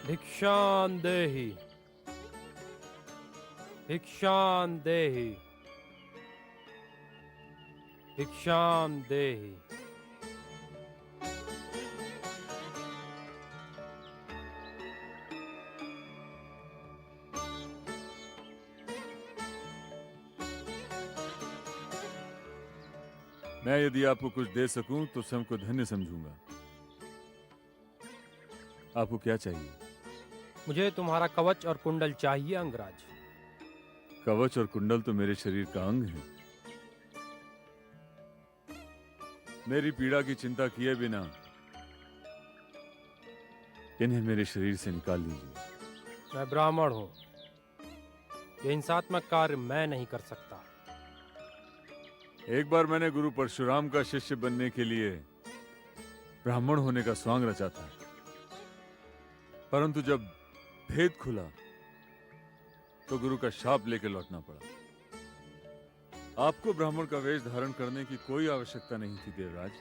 भिक्षां देहि भिक्षां देहि भिक्षां देहि। मैं यदि आपको कुछ दे सकूं तो स्वयं को धन्य समझूंगा। आपको क्या चाहिए? मुझे तुम्हारा कवच और कुंडल चाहिए अंगराज। कवच और कुंडल तो मेरे शरीर का अंग है। मेरी पीड़ा की चिंता किए बिना इन्हें मेरे शरीर से निकाल लीजिए। मैं ब्राह्मण हूं, ये हिंसात्मक कार्य मैं नहीं कर सकता। एक बार मैंने गुरु परशुराम का शिष्य बनने के लिए ब्राह्मण होने का स्वांग रचा था, परंतु जब भेद खुला तो गुरु का शाप लेकर लौटना पड़ा। आपको ब्राह्मण का वेश धारण करने की कोई आवश्यकता नहीं थी देवराज।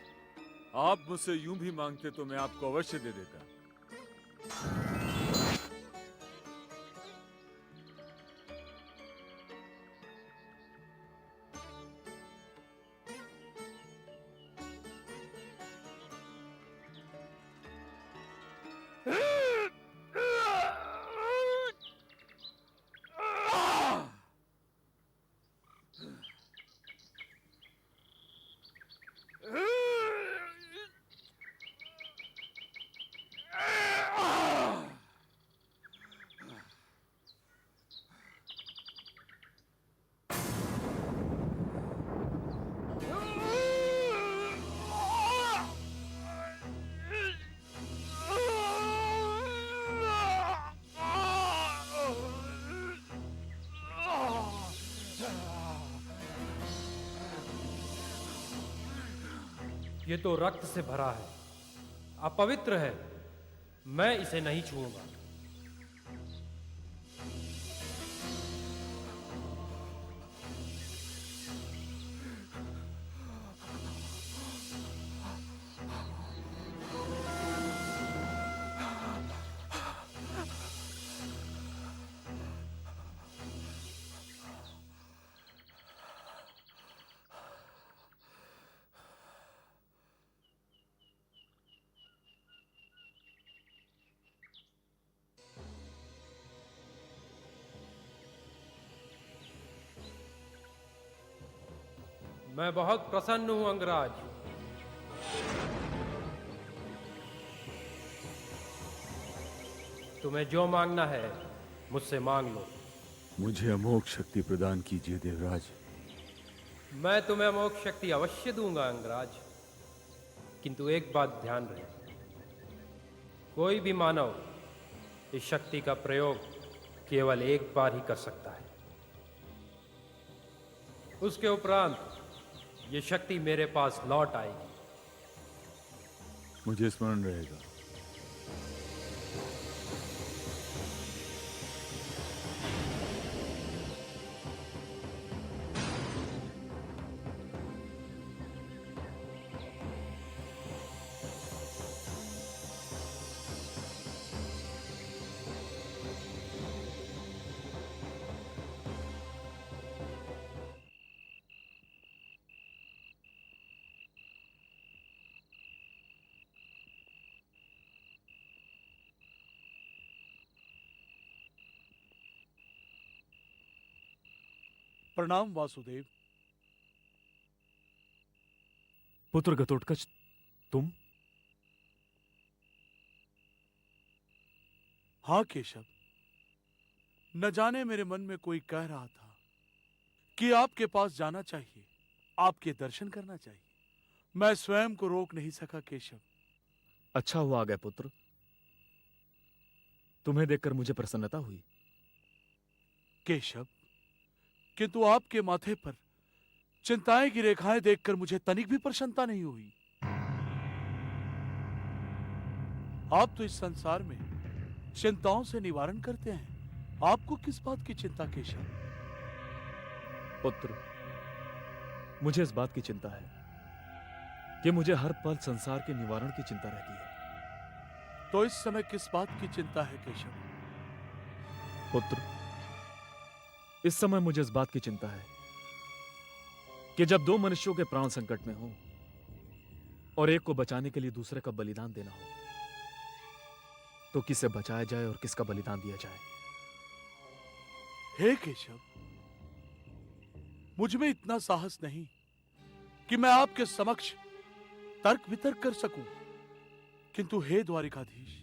आप मुझसे यूं भी मांगते तो मैं आपको अवश्य दे देता। ये तो रक्त से भरा है, अपवित्र है, मैं इसे नहीं छूऊंगा। मैं बहुत प्रसन्न हूं अंगराज। तुम्हें जो मांगना है मुझसे मांग लो। मुझे अमोघ शक्ति प्रदान कीजिए देवराज। मैं तुम्हें अमोघ शक्ति अवश्य दूंगा अंगराज, किंतु एक बात ध्यान रहे, कोई भी मानव इस शक्ति का प्रयोग केवल एक बार ही कर सकता है। उसके उपरांत ये शक्ति मेरे पास लौट आएगी। मुझे स्मरण रहेगा। प्रणाम वासुदेव। पुत्र घटोत्कच, तुम? हाँ केशव, न जाने मेरे मन में कोई कह रहा था कि आपके पास जाना चाहिए, आपके दर्शन करना चाहिए। मैं स्वयं को रोक नहीं सका केशव। अच्छा हुआ आ गए पुत्र, तुम्हें देखकर मुझे प्रसन्नता हुई। केशव, किंतु आपके माथे पर चिंताएं की रेखाएं देखकर मुझे तनिक भी प्रसन्नता नहीं हुई। आप तो इस संसार में चिंताओं से निवारण करते हैं, आपको किस बात की चिंता केशव? पुत्र, मुझे इस बात की चिंता है कि मुझे हर पल संसार के निवारण की चिंता रहती है। तो इस समय किस बात की चिंता है केशव? पुत्र, इस समय मुझे इस बात की चिंता है कि जब दो मनुष्यों के प्राण संकट में हो और एक को बचाने के लिए दूसरे का बलिदान देना हो, तो किसे बचाया जाए और किसका बलिदान दिया जाए। हे केशव, मुझ में इतना साहस नहीं कि मैं आपके समक्ष तर्क वितर्क कर सकूं, किंतु हे द्वारिकाधीश,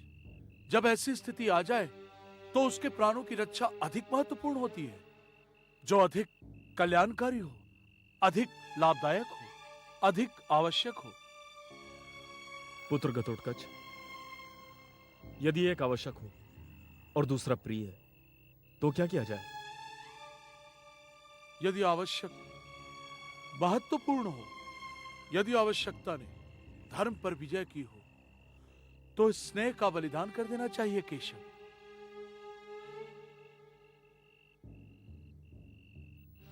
जब ऐसी स्थिति आ जाए तो उसके प्राणों की रक्षा अधिक महत्वपूर्ण होती है, जो अधिक कल्याणकारी हो, अधिक लाभदायक हो, अधिक आवश्यक हो। पुत्र घटोत्कच, यदि एक आवश्यक हो और दूसरा प्रिय, तो क्या किया जाए? यदि आवश्यक महत्वपूर्ण हो, यदि आवश्यकता ने धर्म पर विजय की हो, तो स्नेह का बलिदान कर देना चाहिए केशव।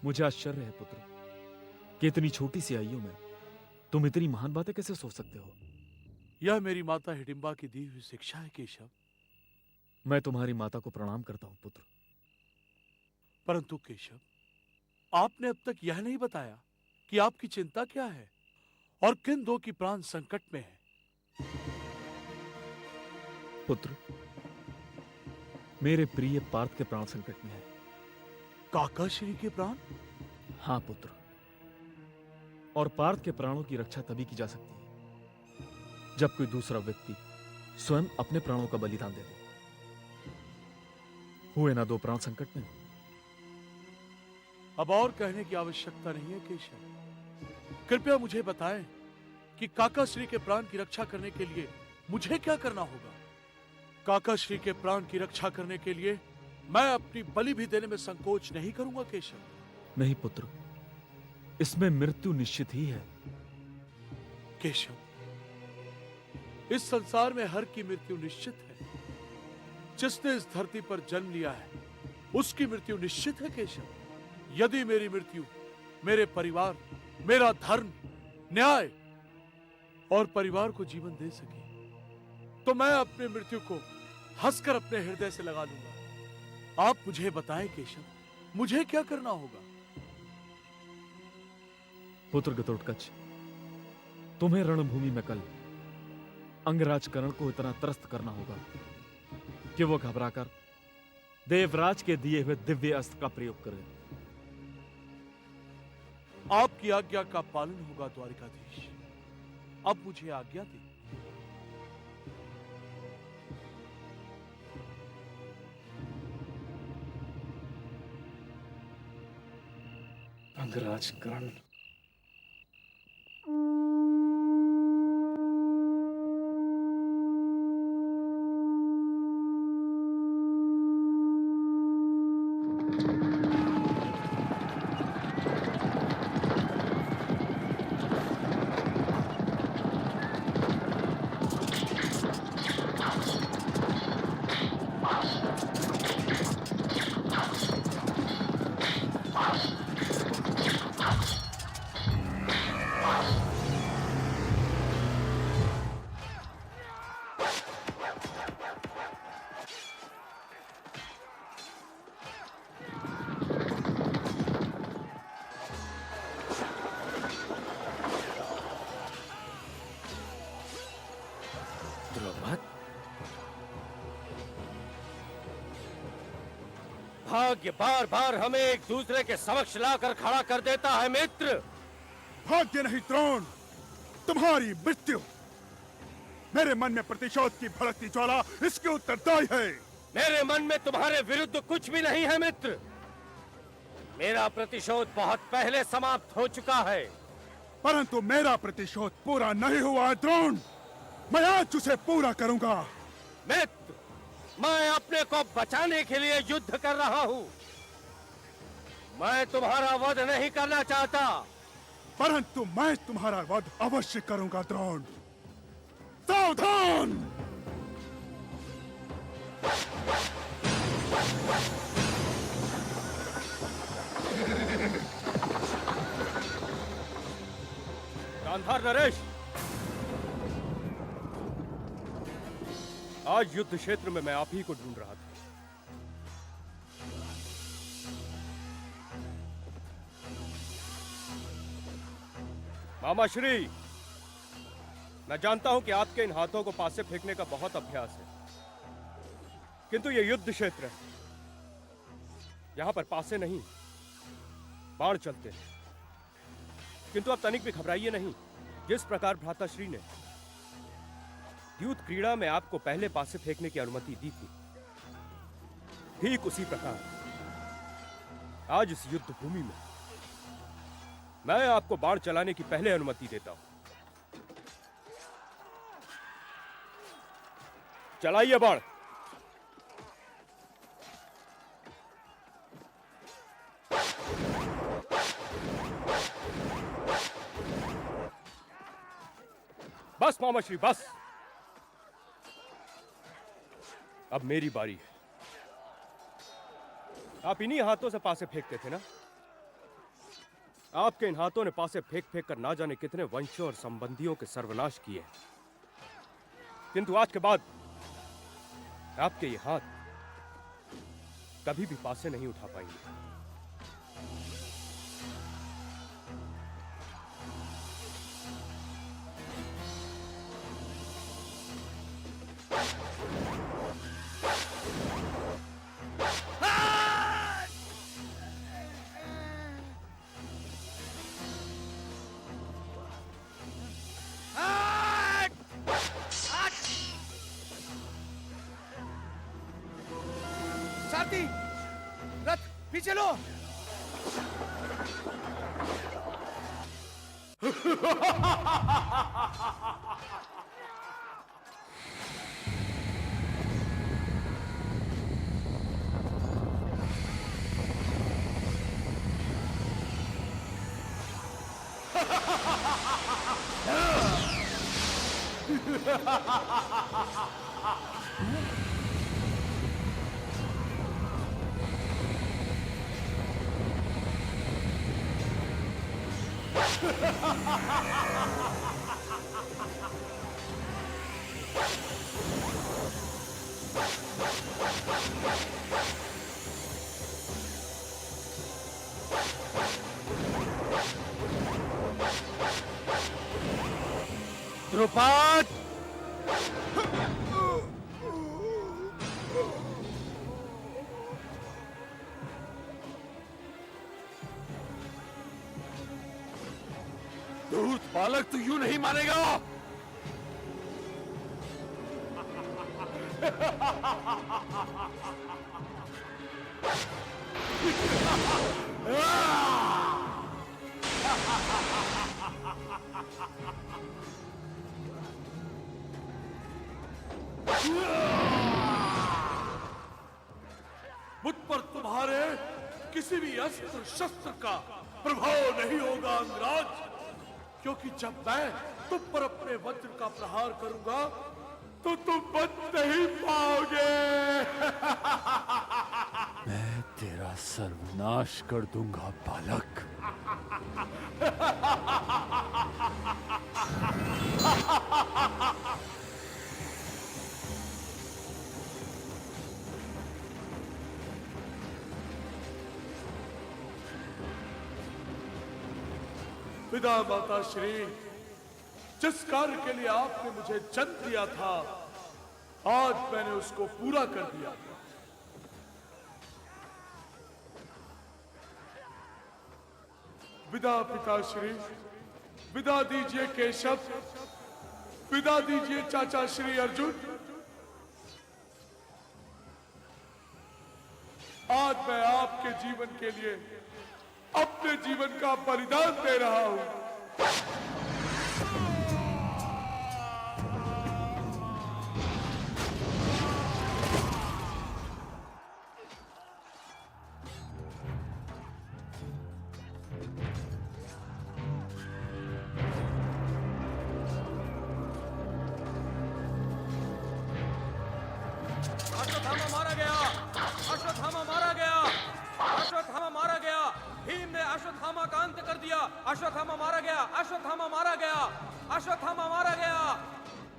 मुझे आश्चर्य है पुत्र कि इतनी छोटी सी आयु में तुम इतनी महान बातें कैसे सोच सकते हो। यह मेरी माता हिडिंबा की दी हुई शिक्षा है केशव। मैं तुम्हारी माता को प्रणाम करता हूं पुत्र। परंतु केशव, आपने अब तक यह नहीं बताया कि आपकी चिंता क्या है और किन दो की प्राण संकट में है। पुत्र, मेरे प्रिय पार्थ के प्राण संकट में है। काका श्री के प्राण? हां पुत्र, और पार्थ के प्राणों की रक्षा तभी की जा सकती है जब कोई दूसरा व्यक्ति स्वयं अपने प्राणों का बलिदान दे दे। हुए ना दो प्राण संकट में। अब और कहने की आवश्यकता नहीं है केशव। कृपया मुझे बताएं कि काका श्री के प्राण की रक्षा करने के लिए मुझे क्या करना होगा। काका श्री के प्राण की रक्षा करने के लिए मैं अपनी बलि भी देने में संकोच नहीं करूंगा केशव। नहीं पुत्र, इसमें मृत्यु निश्चित ही है। केशव, इस संसार में हर की मृत्यु निश्चित है। जिसने इस धरती पर जन्म लिया है उसकी मृत्यु निश्चित है केशव। यदि मेरी मृत्यु मेरे परिवार, मेरा धर्म, न्याय और परिवार को जीवन दे सके, तो मैं अपनी मृत्यु को हंसकर अपने हृदय से लगा लूंगा। आप मुझे बताएं केशव, मुझे क्या करना होगा। पुत्र घटोत्कच, तुम्हें रणभूमि में कल अंगराज कर्ण को इतना त्रस्त करना होगा कि वो घबराकर देवराज के दिए हुए दिव्य अस्त्र का प्रयोग करे। आपकी आज्ञा का पालन होगा द्वारिकाधीश। अब मुझे आज्ञा दी। अंगराज कर्ण। भाग्य बार बार हमें एक दूसरे के समक्ष लाकर खड़ा कर देता है मित्र। भाग्य नहीं द्रोण, तुम्हारी मृत्यु। मेरे मन में प्रतिशोध की भड़कती ज्वाला इसके उत्तरदायी है। मेरे मन में तुम्हारे विरुद्ध कुछ भी नहीं है मित्र। मेरा प्रतिशोध बहुत पहले समाप्त हो चुका है। परंतु मेरा प्रतिशोध पूरा नहीं हुआ है द्रोण। मैं आज उसे पूरा करूंगा। मित्र, मैं अपने को बचाने के लिए युद्ध कर रहा हूँ। मैं तुम्हारा वध नहीं करना चाहता। परंतु मैं तुम्हारा वध अवश्य करूंगा द्रोण। सावधान! गांधार नरेश, आज युद्ध क्षेत्र में मैं आप ही को ढूंढ रहा था। मामा श्री, मैं जानता हूं कि आपके इन हाथों को पासे फेंकने का बहुत अभ्यास है, किंतु यह युद्ध क्षेत्र है। यहां पर पासे नहीं, बाण चलते हैं। किंतु आप तनिक भी घबराइए नहीं। जिस प्रकार भ्राताश्री ने द्यूत क्रीड़ा में आपको पहले पासे फेंकने की अनुमति दी थी, ठीक उसी प्रकार आज इस युद्ध भूमि में मैं आपको बाण चलाने की पहले अनुमति देता हूं। चलाइए बाण। बस मामा श्री, बस। अब मेरी बारी है। आप इन्हीं हाथों से पासे फेंकते थे ना? आपके इन हाथों ने पासे फेंक फेंक कर ना जाने कितने वंशों और संबंधियों के सर्वनाश किए हैं। किंतु आज के बाद आपके ये हाथ कभी भी पासे नहीं उठा पाएंगे। सारथी, रथ पीछे लो। द्रुपद! धूर्त बालक, तू यूं नहीं मानेगा। मुझ पर तुम्हारे किसी भी अस्त्र शस्त्र का प्रभाव नहीं होगा अंगराज, क्योंकि जब मैं तुम पर अपने वज्र का प्रहार करूंगा तो तुम बच नहीं पाओगे। मैं तेरा सर्वनाश कर दूंगा बालक। पिता माता श्री, जिस कार्य के लिए आपने मुझे जन्म दिया था, आज मैंने उसको पूरा कर दिया। विदा पिताश्री, विदा दीजिए केशव, विदा दीजिए चाचा श्री अर्जुन। आज मैं आपके जीवन के लिए अपने जीवन का बलिदान दे रहा हूं। अश्वत्थामा मारा गया! अश्वत्थामा मारा गया! अश्वत्थामा मारा गया! भीम ने अश्वत्थामा का अंत कर दिया। अश्वत्थामा मारा गया! अश्वत्थामा मारा गया! अश्वत्थामा मारा गया!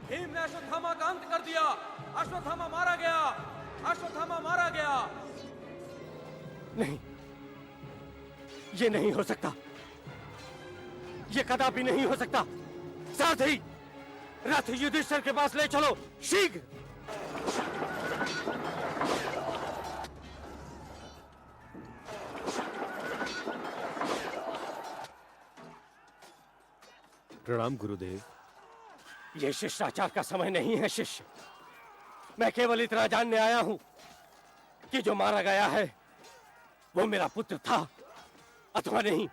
भीम ने अश्वत्थामा का अंत कर दिया। अश्वत्थामा मारा गया, अश्वत्थामा मारा गया। नहीं, ये नहीं हो सकता, ये कदापि नहीं हो सकता। सारथी, रथ युधिष्ठिर के पास ले चलो, शीघ्र। प्रणाम गुरुदेव। ये शिष्टाचार का समय नहीं है शिष्य। मैं केवल इतना जानने आया हूं कि जो मारा गया है वो मेरा पुत्र था अथवा नहीं।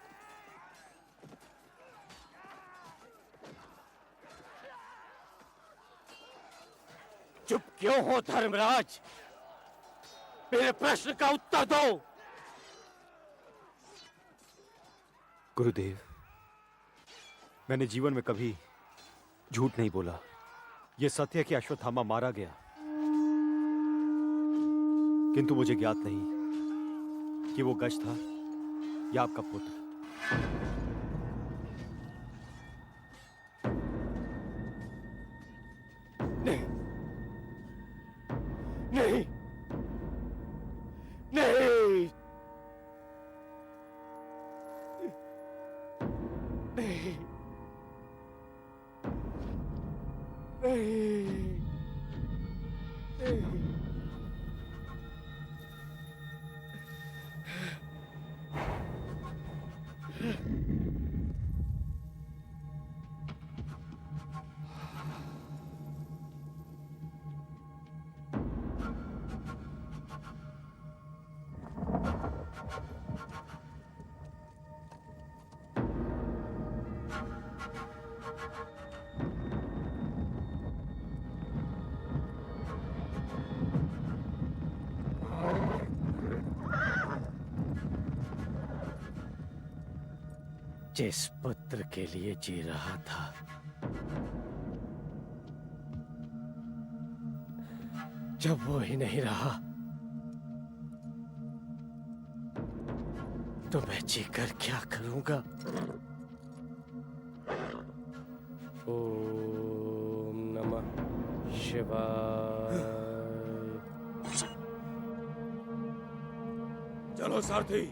चुप क्यों हो धर्मराज? मेरे प्रश्न का उत्तर दो। गुरुदेव, मैंने जीवन में कभी झूठ नहीं बोला। यह सत्य है कि अश्वत्थामा मारा गया, किंतु मुझे ज्ञात नहीं कि वो गज था या आपका पुत्र। नहीं, नहीं, नहीं, नहीं, नहीं, नहीं। जिस पुत्र के लिए जी रहा था, जब वो ही नहीं रहा तो मैं जीकर क्या करूंगा? ओम नमः शिवाय। चलो सारथी।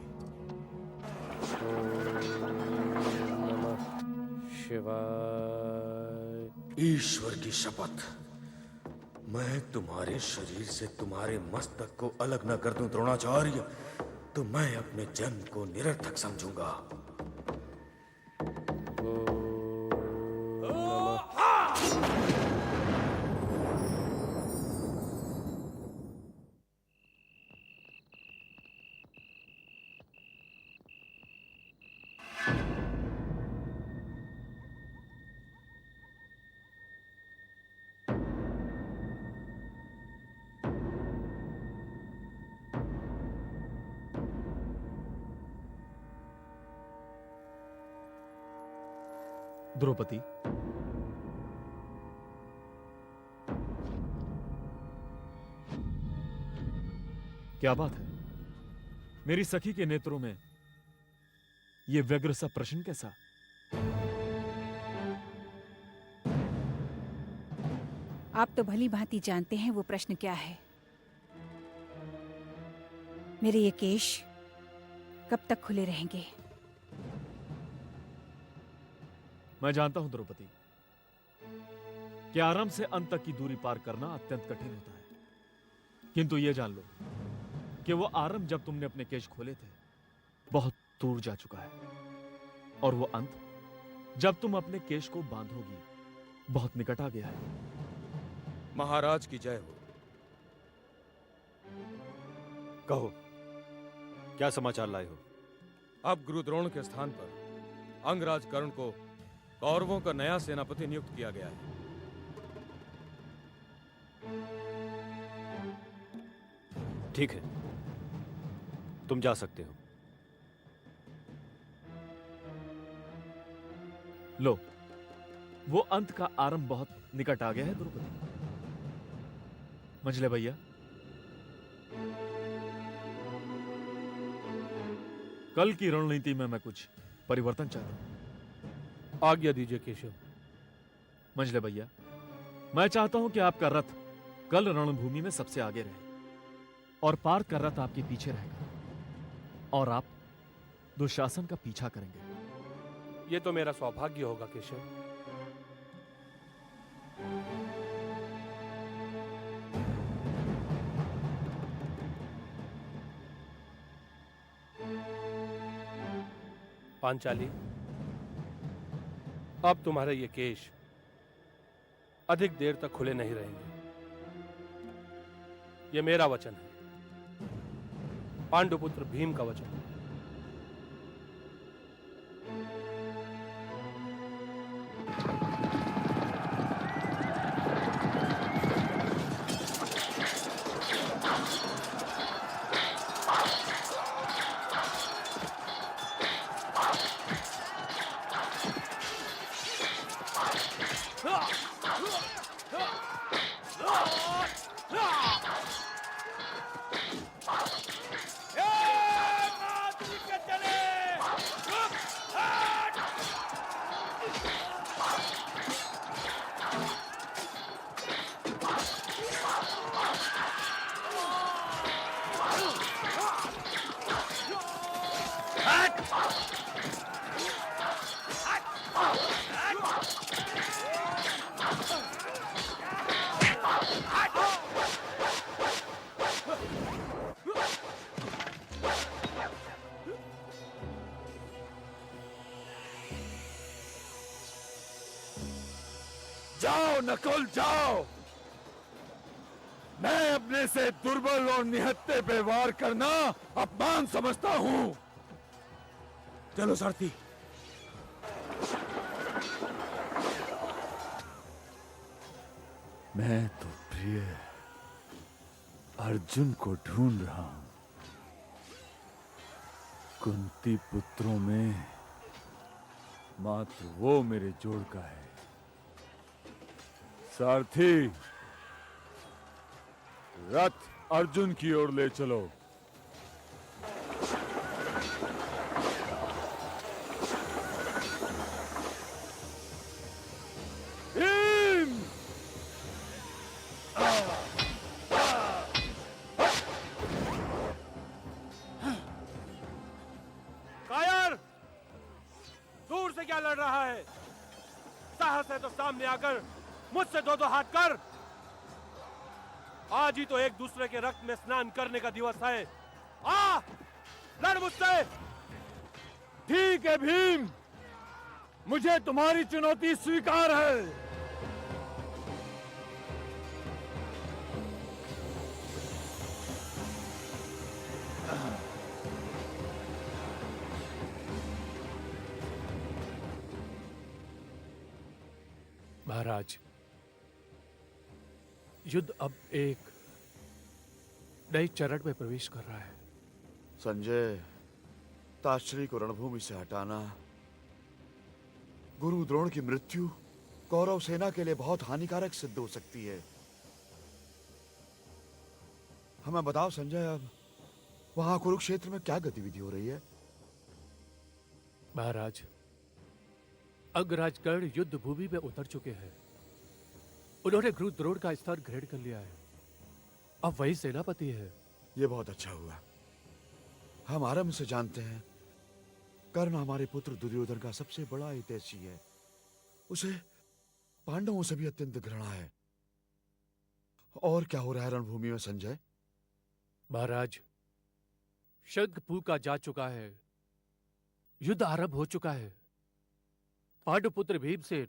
शिवाय। ईश्वर की शपथ, मैं तुम्हारे शरीर से तुम्हारे मस्तक को अलग न कर दूं द्रोणाचार्य, तो मैं अपने जन्म को निरर्थक समझूंगा। द्रौपदी, क्या बात है? मेरी सखी के नेत्रों में यह व्यग्र सा प्रश्न कैसा? आप तो भली भांति जानते हैं वो प्रश्न क्या है। मेरे ये केश कब तक खुले रहेंगे? मैं जानता हूं द्रौपदी कि आरंभ से अंत तक की दूरी पार करना अत्यंत कठिन होता है, किंतु यह जान लो कि वो आरंभ जब तुमने अपने केश खोले थे बहुत दूर जा चुका है, और वो अंत जब तुम अपने केश को बांधोगी बहुत निकट आ गया है। महाराज की जय हो। कहो, क्या समाचार लाए हो? अब गुरु द्रोण के स्थान पर अंगराज कर्ण को कौरवों का नया सेनापति नियुक्त किया गया है। ठीक है, तुम जा सकते हो। लो, वो अंत का आरंभ बहुत निकट आ गया है द्रौपदी। मंझले भैया, कल की रणनीति में मैं कुछ परिवर्तन चाहता हूं। आज्ञा दीजिए केशव। मंझले भैया, मैं चाहता हूं कि आपका रथ कल रणभूमि में सबसे आगे रहे और पार कर रहा था आपके पीछे रहेगा, और आप दुशासन का पीछा करेंगे। ये तो मेरा सौभाग्य होगा केशव। पांचाली, अब तुम्हारे ये केश अधिक देर तक खुले नहीं रहेंगे। ये मेरा वचन है, पांडुपुत्र भीम का वचन। जाओ नकुल जाओ। मैं अपने से दुर्बल और निहत्ते पे वार करना अपमान समझता हूं। चलो सारथी। मैं तो प्रिय अर्जुन को ढूंढ रहा हूं। कुंती पुत्रों में मात्र वो मेरे जोड़ का है। सारथी, रथ अर्जुन की ओर ले चलो। भीम! कायर, दूर से क्या लड़ रहा है? साहस है तो सामने आकर मुझसे दो दो हाथ कर। आज ही तो एक दूसरे के रक्त में स्नान करने का दिवस है। आ, लड़ मुझसे। ठीक है भीम, मुझे तुम्हारी चुनौती स्वीकार है। महाराज, युद्ध अब एक नए चरण में प्रवेश कर रहा है। संजय, ताश्री को रणभूमि से हटाना, गुरु द्रोण की मृत्यु कौरव सेना के लिए बहुत हानिकारक सिद्ध हो सकती है। हमें बताओ संजय, अब वहां कुरुक्षेत्र में क्या गतिविधि हो रही है? महाराज, अंगराज कर्ण युद्ध भूमि में उतर चुके हैं। उन्होंने गुरु द्रोण का स्थान ग्रहण कर लिया है। अब वही सेनापति है। यह बहुत अच्छा हुआ। हम आरंभ से जानते हैं कर्ण हमारे पुत्र दुर्योधन का सबसे बड़ा हितैषी है। उसे पांडवों से भी अत्यंत घृणा है। और क्या हो रहा है रणभूमि में संजय? महाराज, शंख फूंका जा चुका है। युद्ध आरंभ हो चुका है। पांडुपुत्र भीमसेन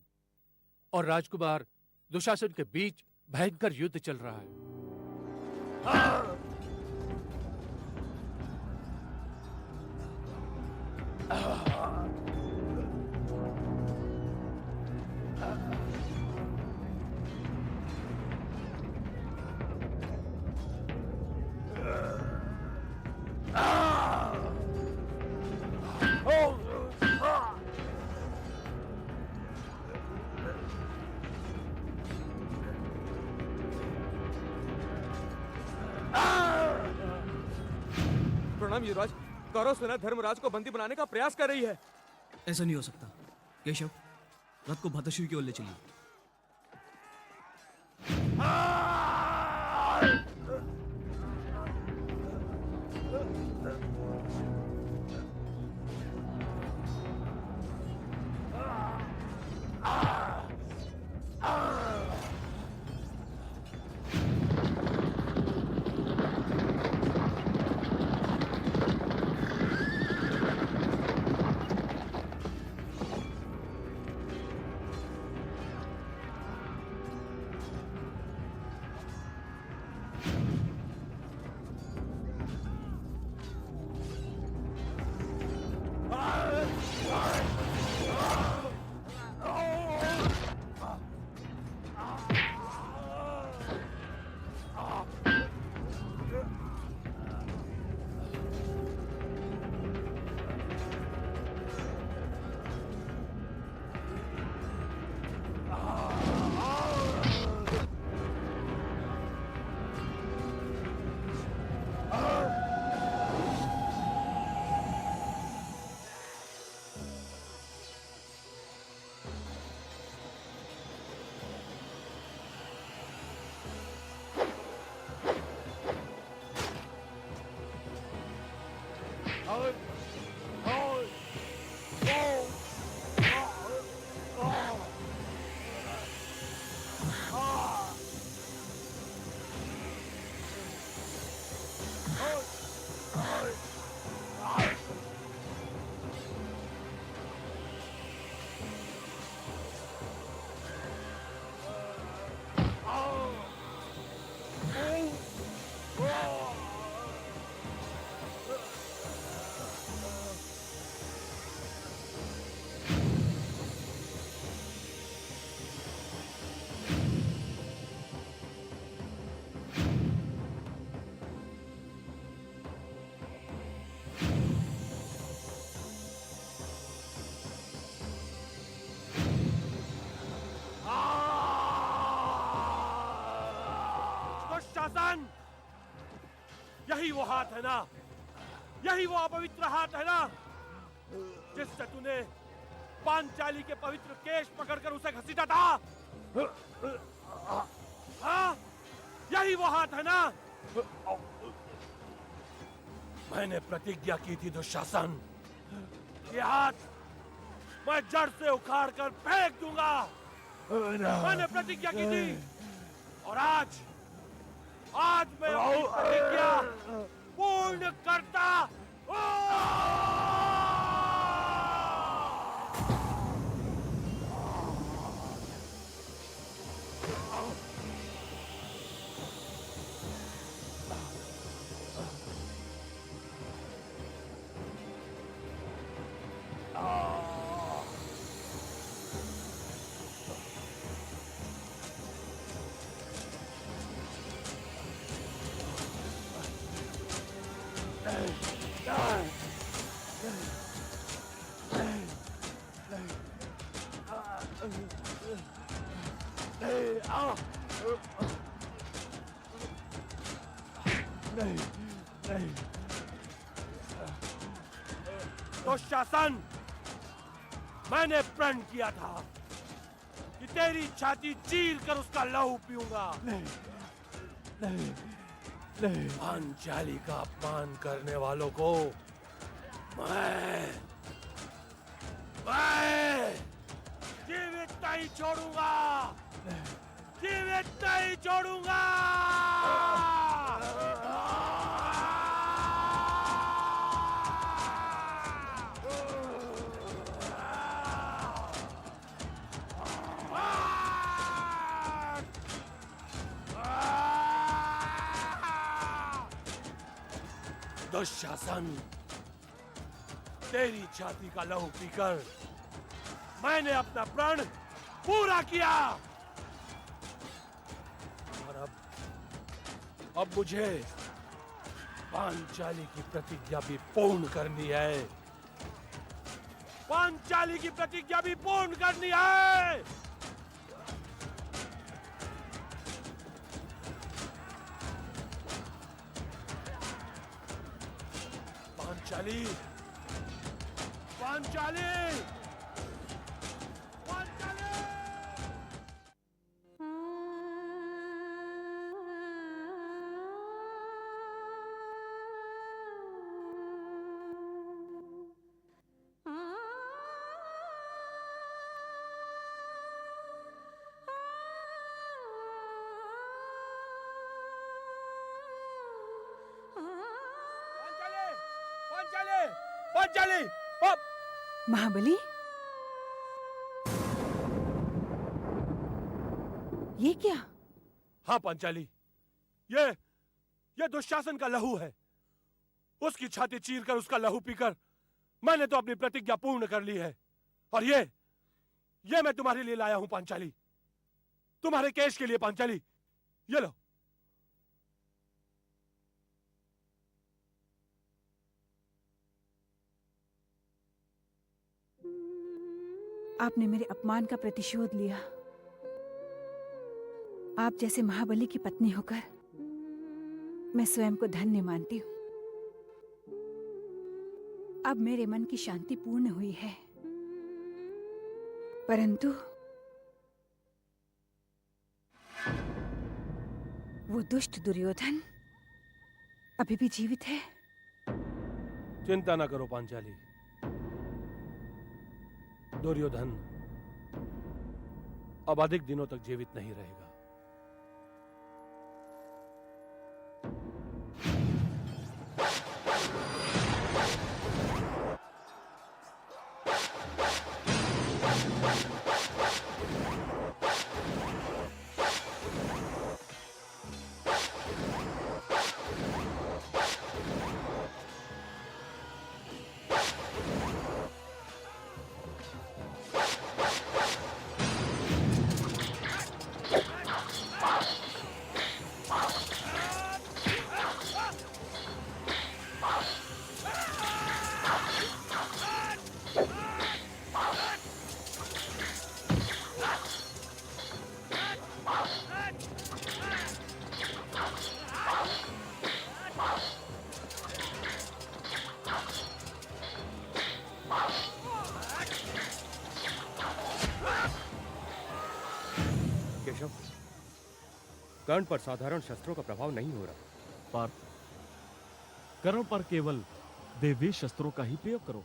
और राजकुमार दुशासन के बीच भयंकर युद्ध चल रहा है। प्रणाम युवराज। कौरव सेना धर्मराज को बंदी बनाने का प्रयास कर रही है। ऐसा नहीं हो सकता। केशव, रथ को भद्रश्री की ओर ले चलिए। दुशासन, यही वो हाथ है ना, यही वो अपवित्र हाथ है ना जिससे तूने पांचाली के पवित्र केश पकड़कर उसे घसीटा था। हाँ, यही वो हाथ है ना। मैंने प्रतिज्ञा की थी दुशासन, ये हाथ मैं जड़ से उखाड़ कर फेंक दूंगा। मैंने प्रतिज्ञा की थी और आज मैं अपनी प्रतिज्ञा पूर्ण करता दुशासन, मैंने प्रण किया था कि तेरी छाती चीर कर उसका लहू पीऊंगा। पांचाली का अपमान करने वालों को मैं जीवित नहीं छोड़ूंगा, जीवित नहीं छोड़ूंगा। दुशासन, तेरी छाती का लहू पीकर मैंने अपना प्रण पूरा किया और अब मुझे पांचाली की प्रतिज्ञा भी पूर्ण करनी है। पांचाली की प्रतिज्ञा भी पूर्ण करनी है। पांचाली, पांचाली, पांचाली। पांचाली, महाबली, ये क्या? हाँ पांचाली, ये दुशासन का लहू है। उसकी छाती चीरकर उसका लहू पीकर मैंने तो अपनी प्रतिज्ञा पूर्ण कर ली है। और ये मैं तुम्हारे लिए लाया हूं पांचाली, तुम्हारे केश के लिए पांचाली। ये लो। आपने मेरे अपमान का प्रतिशोध लिया। आप जैसे महाबली की पत्नी होकर मैं स्वयं को धन्य मानती हूं। अब मेरे मन की शांति पूर्ण हुई है, परंतु वो दुष्ट दुर्योधन अभी भी जीवित है। चिंता ना करो पांचाली, दुर्योधन अब अधिक दिनों तक जीवित नहीं रहेगा। केशव, कर्ण पर साधारण शस्त्रों का प्रभाव नहीं हो रहा। पार्थ, कर्ण पर केवल देवी शस्त्रों का ही प्रयोग करो।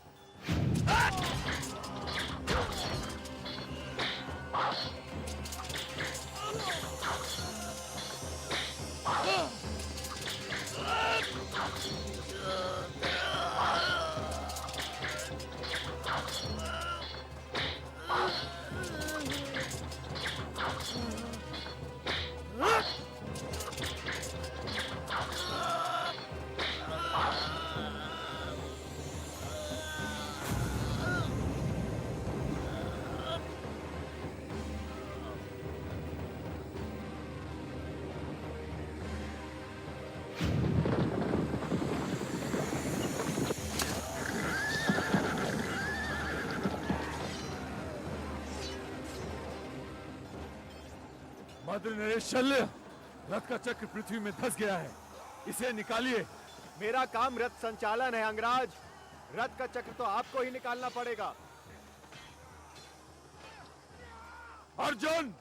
माद्री नरेश शल्य, रथ का चक्र पृथ्वी में धंस गया है, इसे निकालिए। मेरा काम रथ संचालन है अंगराज, रथ का चक्र तो आपको ही निकालना पड़ेगा। अर्जुन,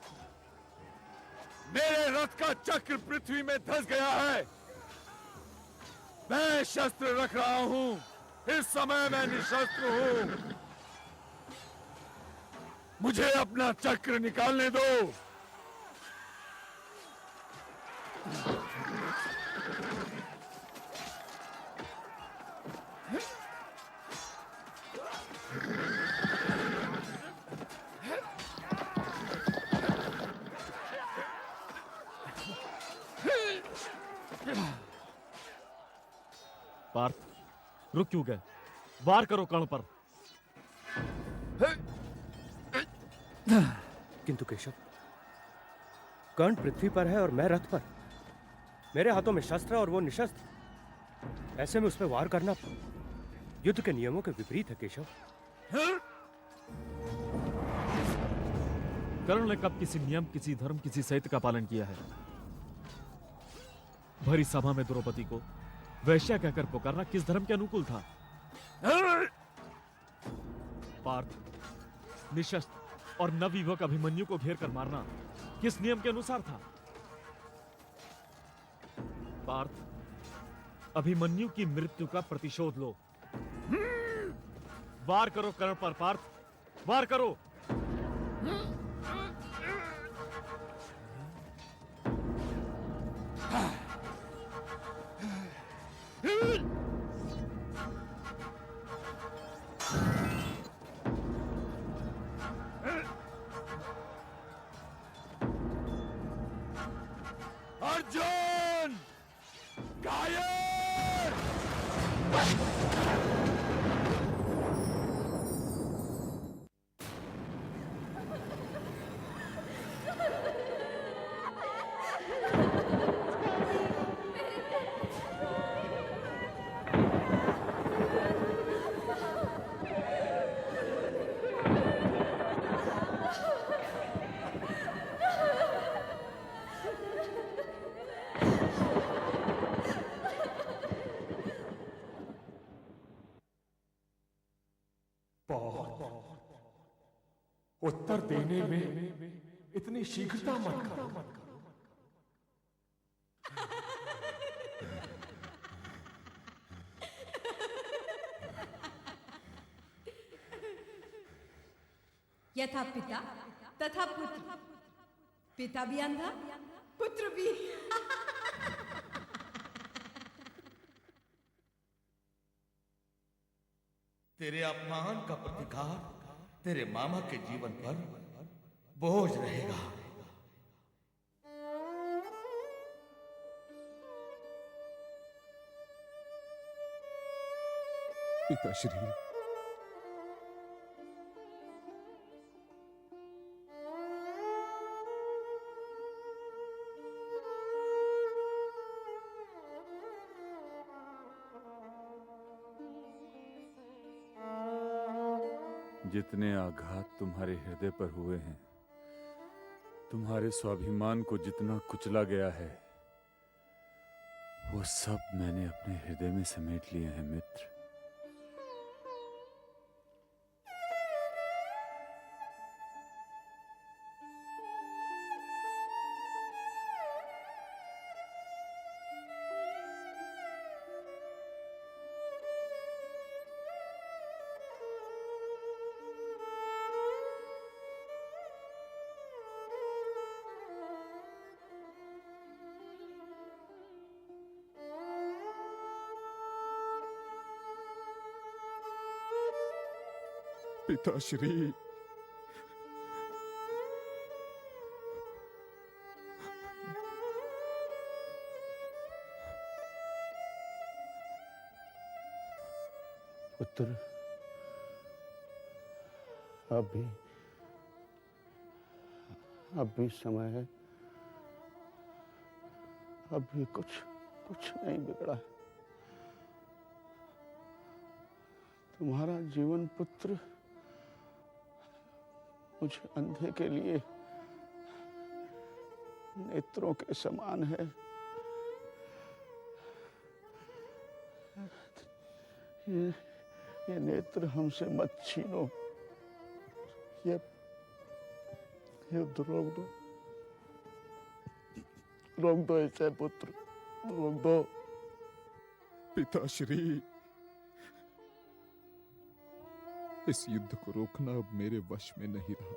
मेरे रथ का चक्र पृथ्वी में धंस गया है। मैं शस्त्र रख रहा हूं, इस समय मैं निशस्त्र हूं। मुझे अपना चक्र निकालने दो। पार्थ, रुक क्यों गए? वार करो कर्ण पर। किंतु केशव, कर्ण पृथ्वी पर है और मैं रथ पर। मेरे हाथों में शस्त्र और वो निशस्त्र। ऐसे में उस पर वार करना युद्ध के नियमों के विपरीत है केशव। कर्ण ने कब किसी नियम, किसी धर्म, किसी साहित्य का पालन किया है? भरी सभा में द्रौपदी को वैश्या कहकर पुकारना किस धर्म के अनुकूल था? पार्थ, निशस्त्र और नवयुवक अभिमन्यु को घेर कर मारना किस नियम के अनुसार था? पार्थ, अभिमन्यु की मृत्यु का प्रतिशोध लो। वार करो कर्ण पर पार्थ, वार करो। अर्जुन, घायल! उत्तर देने में इतनी शीघ्रता मत करो। यथा पिता तथा पुत्र, पिता भी अंधा, पुत्र भी। तेरे अपमान का प्रतिकार तेरे मामा के जीवन पर बोझ रहेगा। पिताश्री, जितने आघात तुम्हारे हृदय पर हुए हैं, तुम्हारे स्वाभिमान को जितना कुचला गया है, वो सब मैंने अपने हृदय में समेट लिए हैं मित्र। पिताश्री, पुत्र, अब भी समय है। अब भी कुछ नहीं बिगड़ा। तुम्हारा जीवन पुत्र मुझे अंधे के लिए नेत्रों के समान है। ये नेत्र हमसे मत छीनो। ये रोक दो इसे पुत्र, रोक दो। पिताश्री, इस युद्ध को रोकना अब मेरे वश में नहीं रहा।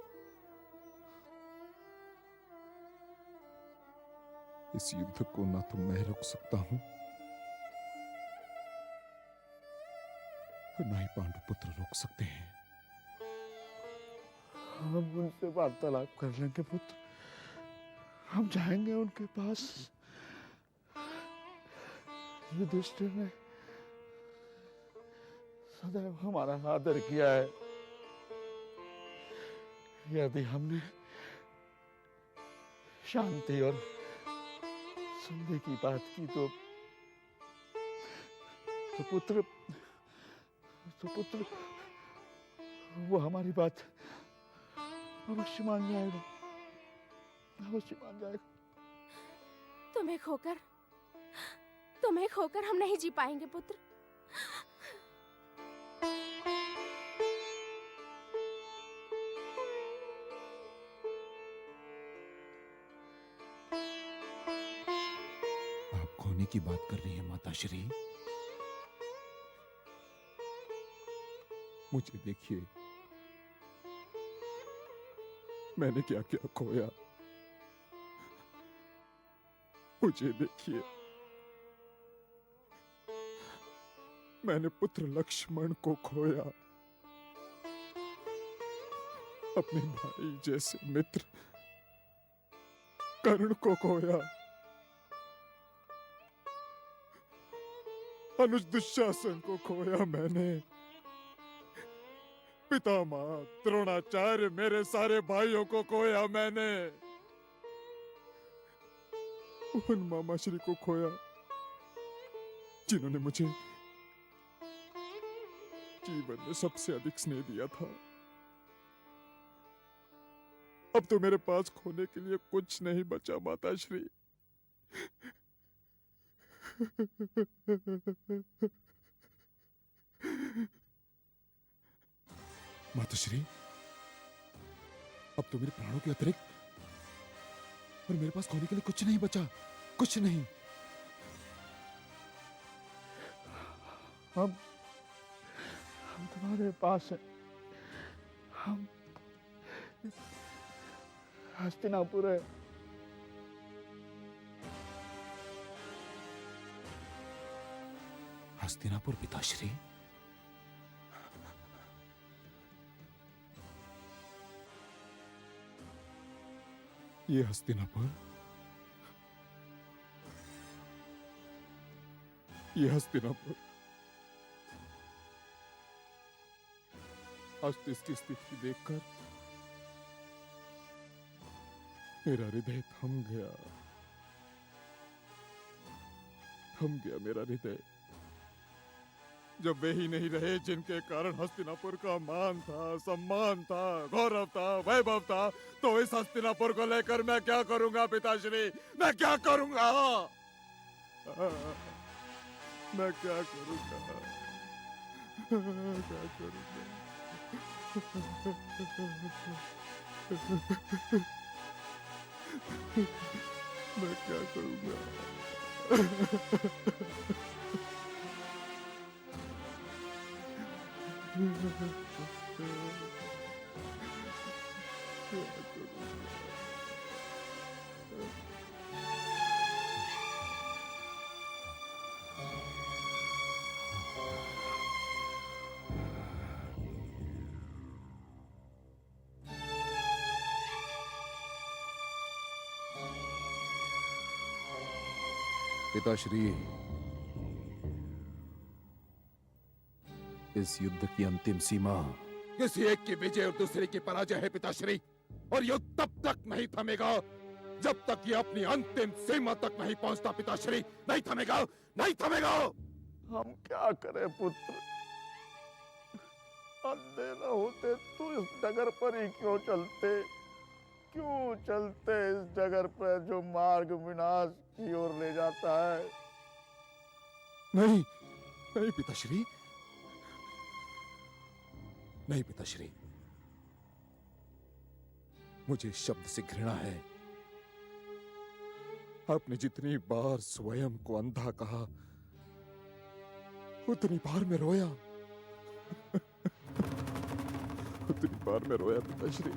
इस युद्ध को ना तो मैं रोक सकता हूं और ना ही पांडु पुत्र रोक सकते हैं। हम उनसे वार्तालाप कर लेंगे पुत्र। हम जाएंगे उनके पास। युधिष्ठिर ने सदैव हमारा आदर किया है। यदि हमने शांति और संधि की बात की तो पुत्र वो हमारी बात अवश्य मान जाएगा, अवश्य मान जाएगा। तुम्हें खोकर हम नहीं जी पाएंगे पुत्र। आप खोने की बात कर रही हैं माताश्री? मुझे देखिए, मैंने क्या क्या खोया। मुझे देखिए, मैंने पुत्र लक्ष्मण को खोया, अपने भाई जैसे मित्र कर्ण को खोया, अनुज दुशासन को खोया मैंने, पितामह द्रोणाचार्य मेरे सारे भाइयों को खोया मैंने, उन मामाश्री को खोया जिन्होंने मुझे जीवन में सबसे अधिक स्नेह दिया था। अब तो मेरे पास खोने के लिए कुछ नहीं बचा माताश्री। माताश्री, अब तो मेरे प्राणों के अतिरिक्त और मेरे पास खोने के लिए कुछ नहीं बचा, कुछ नहीं। हम तुम्हारे पास हैं। हम हस्तिनापुर है। हस्तिनापुर पिताश्री? ये हस्तिनापुर, ये हस्तिनापुर आज तो इसकी स्थिति देखकर मेरा हृदय थम गया मेरा हृदय। जब वे ही नहीं रहे जिनके कारण हस्तिनापुर का मान था, सम्मान था, गौरव था, वैभव था, तो इस हस्तिनापुर को लेकर मैं क्या करूंगा पिताश्री? मैं क्या करूंगा? मैं क्या करूंगा? क्या करूंगा? मैं क्या करूंगा? पिताश्री, इस युद्ध की अंतिम सीमा किसी एक की विजय और दूसरे की पराजय है पिताश्री, और युद्ध तब तक नहीं थमेगा जब तक ये अपनी अंतिम सीमा तक नहीं पहुंचता पिताश्री। नहीं थमेगा, नहीं थमेगा। हम क्या करें पुत्र? अंधे न होते तो इस डगर पर ही क्यों चलते? क्यों चलते इस डगर पर जो मार्ग विनाश की ओर ले जाता है? नहीं, नहीं पिताश्री, नहीं पिताश्री, मुझे शब्द से घृणा है। आपने जितनी बार स्वयं को अंधा कहा, उतनी बार मैं रोया। उतनी बार मैं रोया पिताश्री।